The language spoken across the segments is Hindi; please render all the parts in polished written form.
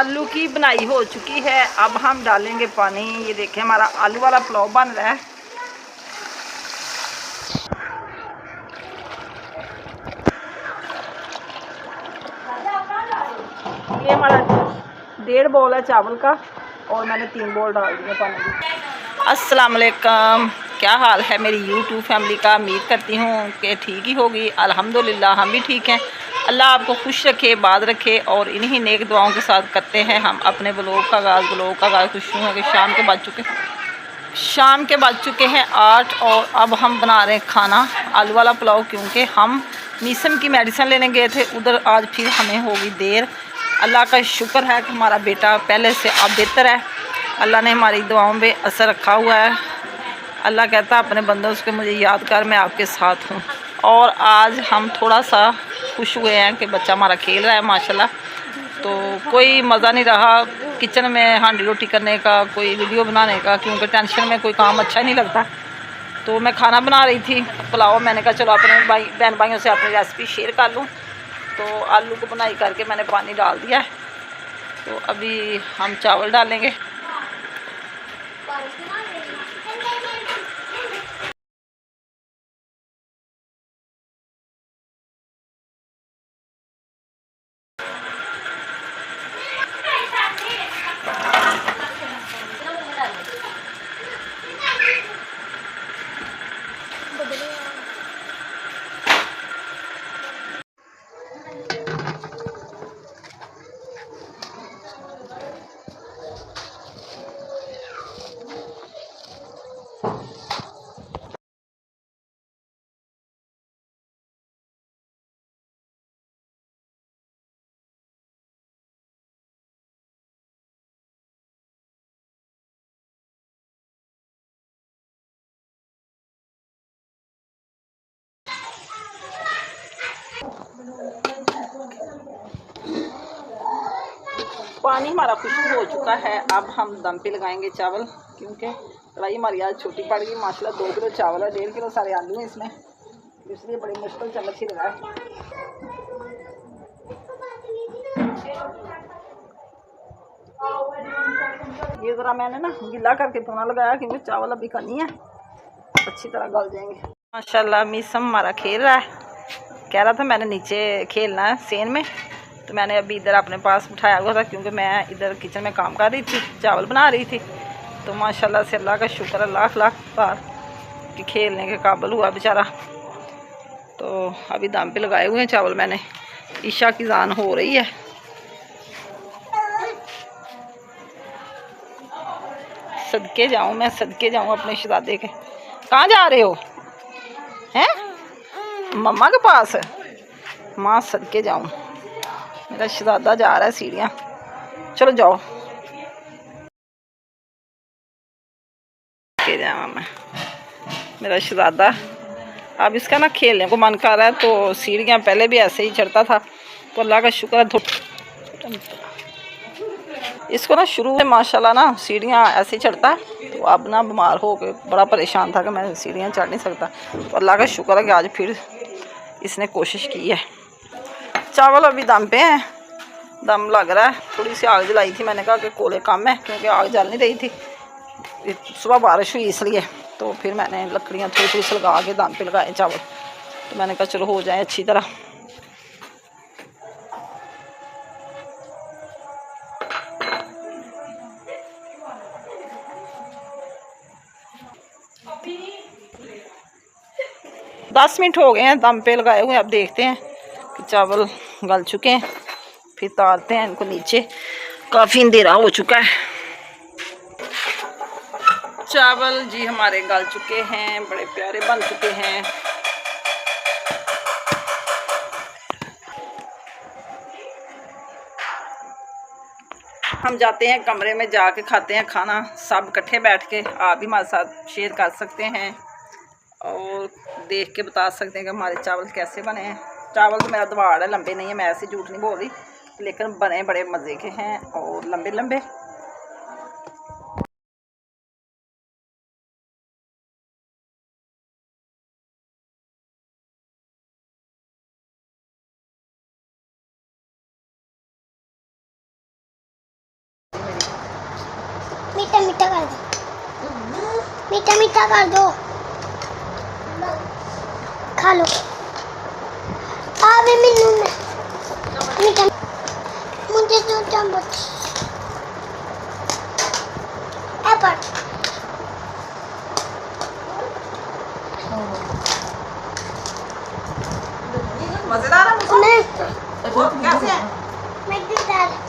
आलू की बनाई हो चुकी है। अब हम डालेंगे पानी। ये देखें हमारा आलू वाला पुलाव बन रहा है। ये हमारा 1.5 बॉल है चावल का और मैंने 3 बॉल डाल दिए पानी की। अस्सलाम वालेकुम, क्या हाल है मेरी यूट्यूब फैमिली का। उम्मीद करती हूँ कि ठीक ही होगी। अल्हम्दुलिल्लाह हम भी ठीक हैं। अल्लाह आपको खुश रखे, बाद रखे और इन्हीं नेक दुआओं के साथ करते हैं हम अपने ब्लॉग का आगाज़। खुश हूँ कि शाम के बज चुके हैं 8 और अब हम बना रहे हैं खाना आलू वाला पुलाव, क्योंकि हम मीसम की मेडिसिन लेने गए थे उधर। आज फिर हमें होगी देर। अल्लाह का शुक्र है कि हमारा बेटा पहले से अब बेहतर है। अल्लाह ने हमारी दुआओं पे असर रखा हुआ है। अल्लाह कहता है अपने बंदों से मुझे याद कर, मैं आपके साथ हूँ। और आज हम थोड़ा सा खुश हुए हैं कि बच्चा हमारा खेल रहा है माशाल्लाह। तो कोई मज़ा नहीं रहा किचन में हांडी रोटी करने का, कोई वीडियो बनाने का, क्योंकि टेंशन में कोई काम अच्छा नहीं लगता। तो मैं खाना बना रही थी पुलाव। मैंने कहा चलो अपने बहन भाइयों से अपनी रेसिपी शेयर कर लूँ। तो आलू को बनाई करके मैंने पानी डाल दिया है। तो अभी हम चावल डालेंगे। पानी हमारा खुश्क हो चुका है। अब हम दम पे लगाएंगे चावल, क्योंकि कढ़ाई हमारी आज छोटी पड़ गई। माशाल्लाह 2 किलो चावल है, 1.5 किलो सारे आलू हैं इसमें, इसलिए बड़ी मुश्किल चम्मच ही लगा है। ये ज़रा मैंने ना गीला करके पोना लगाया, क्योंकि चावल अभी करनी है, अच्छी तरह गल जाएंगे। माशाल्लाह मीसम हमारा खेल रहा है। कह रहा था मैंने नीचे खेलना है सेन में, तो मैंने अभी इधर अपने पास उठाया हुआ था, क्योंकि मैं इधर किचन में काम कर रही थी, चावल बना रही थी। तो माशाल्लाह से अल्लाह का शुक्र है लाख लाख बार कि खेलने के काबिल हुआ बेचारा। तो अभी दम पे लगाए हुए हैं चावल मैंने। ईशा की जान हो रही है। सदके जाऊँ मैं, सदके जाऊँ अपने शहजादे के। कहाँ जा रहे हो हैं? मम्मा के पास। माँ सदके जाऊँ, मेरा शहजादा जा रहा है सीढ़ियाँ। चलो जाओ के जाऊँ मैं, मेरा शहजादा। अब इसका ना खेलने को मन कर रहा है, तो सीढ़ियाँ पहले भी ऐसे ही चढ़ता था, तो अल्लाह का शुक्र है इसको ना शुरू में माशाल्लाह ना सीढ़ियाँ ऐसे ही चढ़ता है। तो अब ना बीमार हो के बड़ा परेशान था कि मैं सीढ़ियाँ चढ़ नहीं सकता। तो अल्लाह का शुक्र है कि आज फिर इसने कोशिश की है। चावल अभी दम पे हैं, दम लग रहा है। थोड़ी सी आग जलाई थी, मैंने कहा कि कोले कम है, क्योंकि आग जल नहीं रही थी। सुबह बारिश हुई इसलिए, तो फिर मैंने लकड़ियाँ थोड़ी थोड़ी सी लगा के दम पे लगाए चावल। तो मैंने कहा चलो हो जाए अच्छी तरह। दस मिनट हो गए हैं दम पे लगाए हुए। अब देखते हैं कि चावल गल चुके हैं, फिर तारते हैं इनको नीचे। काफ़ी अंधेरा हो चुका है। चावल जी हमारे गल चुके हैं, बड़े प्यारे बन चुके हैं। हम जाते हैं कमरे में, जाके खाते हैं खाना सब इकट्ठे बैठ के। आप भी हमारे साथ शेयर कर सकते हैं और देख के बता सकते हैं कि हमारे चावल कैसे बने हैं। चावल तो मेरा दवाड़ है, लंबे नहीं है, मैं ऐसे झूठ नहीं बोल रही, लेकिन बने बड़े मज़े के हैं और लंबे लंबे। मीठा मीठा कर दो, खा लो। मीठा मुझे दो चम्मच एप्पल। मजेदार है कैसे है? मजेदार।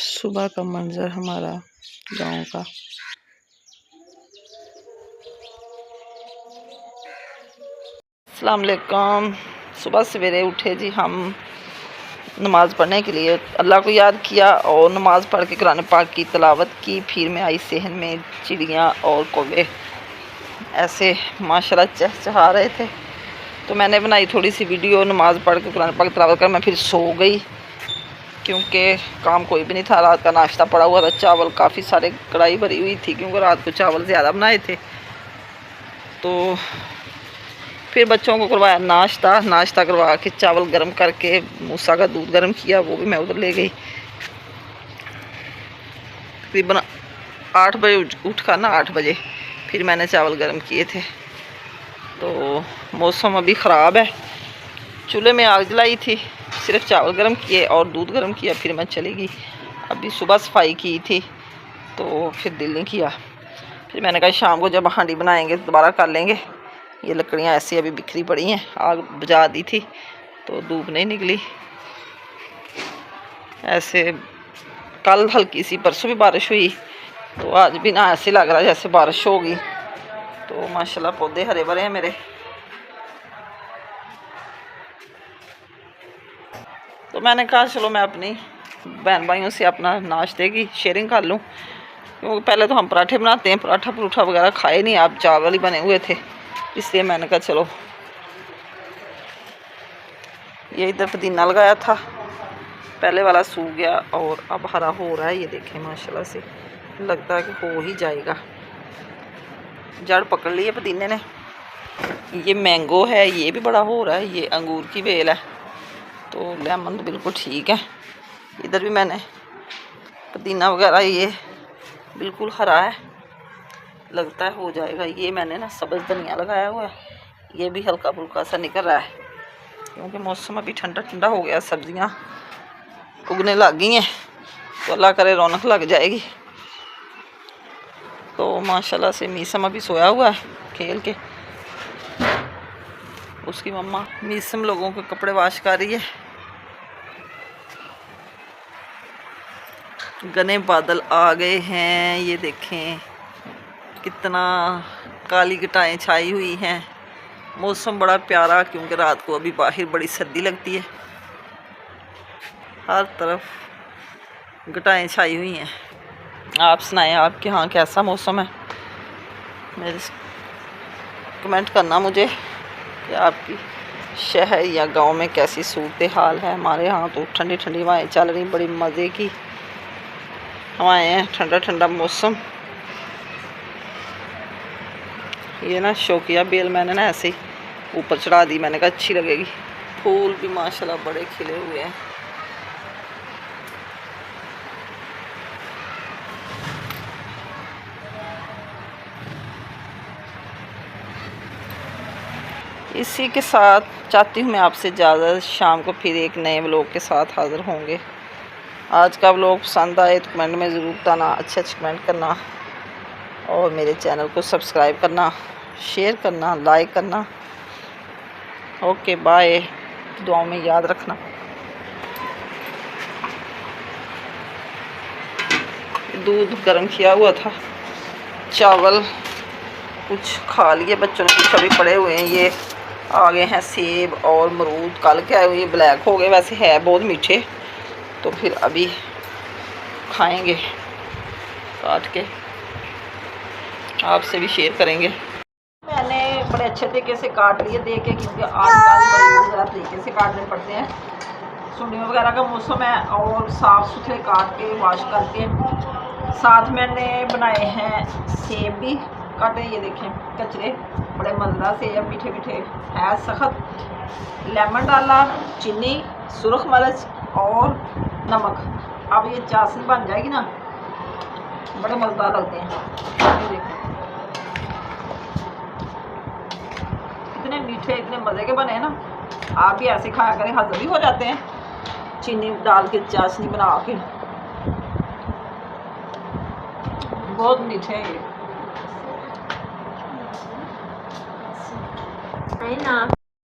सुबह का मंजर हमारा गांव का। अस्सलाम वालेकुम। सुबह सवेरे उठे जी हम नमाज़ पढ़ने के लिए, अल्लाह को याद किया और नमाज़ पढ़ के कुरान पाक की तिलावत की। फिर मैं आई सहन में, चिड़ियाँ और कौवे ऐसे माशाल्लाह चहचहा रहे थे, तो मैंने बनाई थोड़ी सी वीडियो। नमाज़ पढ़ के कुरान पाक तिलावत कर मैं फिर सो गई, क्योंकि काम कोई भी नहीं था। रात का नाश्ता पड़ा हुआ था, चावल काफ़ी सारे कढ़ाई भरी हुई थी, क्योंकि रात को चावल ज़्यादा बनाए थे। तो फिर बच्चों को करवाया नाश्ता करवा के चावल गर्म करके मूसा का दूध गर्म किया, वो भी मैं उधर ले गई। तकरीबन 8 बजे उठ कर ना 8 बजे फिर मैंने चावल गर्म किए थे। तो मौसम अभी ख़राब है, चूल्हे में आग जलाई थी, सिर्फ चावल गर्म किए और दूध गर्म किया, फिर मैं चली गई। अभी सुबह सफाई की थी तो फिर दिल नहीं किया। फिर मैंने कहा शाम को जब हांडी बनाएंगे दोबारा कर लेंगे। ये लकड़ियाँ ऐसी अभी बिखरी पड़ी हैं, आग बुझा दी थी तो धूप नहीं निकली। ऐसे कल हल्की सी, परसों भी बारिश हुई, तो आज भी ना ऐसे लग रहा है जैसे बारिश होगी। तो माशाल्लाह पौधे हरे भरे हैं मेरे। तो मैंने कहा चलो मैं अपनी बहन भाइयों से अपना नाश्ते की शेयरिंग कर लूँ, क्योंकि पहले तो हम पराठे बनाते हैं, पराठा परूठा वगैरह खाए नहीं, आप चावल ही बने हुए थे, इसलिए मैंने कहा चलो। ये इधर पुदीना लगाया था, पहले वाला सूख गया और अब हरा हो रहा है। ये देखें माशाल्लाह से लगता है कि हो ही जाएगा। जड़ पकड़ ली है पुदीने ने। ये मैंगो है, ये भी बड़ा हो रहा है। ये अंगूर की बेल है, तो लेमन तो बिल्कुल ठीक है। इधर भी मैंने पुदीना वगैरह, ये बिल्कुल हरा है, लगता है हो जाएगा। ये मैंने ना सब्ज़ धनिया लगाया हुआ है, ये भी हल्का फुल्का सा निकल रहा है, क्योंकि मौसम अभी ठंडा ठंडा हो गया, सब्ज़ियाँ उगने लग गई हैं, तो अल्लाह करे रौनक लग जाएगी। तो माशाल्लाह से मीसम अभी सोया हुआ है खेल के, उसकी मम्मा मीसम लोगों के कपड़े वाश कर रही है। घने बादल आ गए हैं, ये देखें कितना काली घटाएं छाई हुई हैं। मौसम बड़ा प्यारा, क्योंकि रात को अभी बाहर बड़ी सर्दी लगती है, हर तरफ घटाएं छाई हुई हैं। आप सुनाएं आपके यहाँ कैसा मौसम है, मेरे कमेंट करना मुझे कि आपकी शहर या गांव में कैसी सूरत हाल है। हमारे यहाँ तो ठंडी ठंडी हवाएं चल रही, बड़ी मज़े की हवाएं हैं, ठंडा ठंडा मौसम। ये ना शौकिया बेल मैंने ना ऐसे ही ऊपर चढ़ा दी, मैंने कहा अच्छी लगेगी। फूल भी माशाल्लाह बड़े खिले हुए हैं। इसी के साथ चाहती हूँ मैं आपसे ज़्यादा, शाम को फिर एक नए व्लॉग के साथ हाज़िर होंगे। आज का व्लॉग पसंद आए तो कमेंट में ज़रूर बताना, अच्छे कमेंट करना और मेरे चैनल को सब्सक्राइब करना, शेयर करना, लाइक करना। ओके बाय, दुआओं में याद रखना। दूध गर्म किया हुआ था, चावल कुछ खा लिए बच्चों ने, कुछ अभी पड़े हुए हैं। ये आ गए हैं सेब और अमरूद, कल के आए हुए, ये ब्लैक हो गए, वैसे है बहुत मीठे, तो फिर अभी खाएंगे काट के, आपसे भी शेयर करेंगे। मैंने बड़े अच्छे तरीके से काट लिए देख के, क्योंकि आजकल ज़रा तरीके से काटने पड़ते हैं। सुंडियों वगैरह का मौसम है और साफ़ सुथरे काट के वॉश करके। साथ मैंने बनाए हैं सेब भी काटे, ये देखें कचरे, बड़े मज़ेदार सेब, मीठे मीठे है सख्त। लेमन डाला, चीनी, सुरख मिर्च और नमक। अब ये चाशनी बन जाएगी ना, बड़े मज़ेदार लगते हैं। ये देखें इतने मीठे, इतने मज़े के बने हैं ना, आप भी ऐसे खाया करें, हज़म भी हो जाते हैं चीनी डाल के चाशनी बना के, बहुत मीठे हैं ये।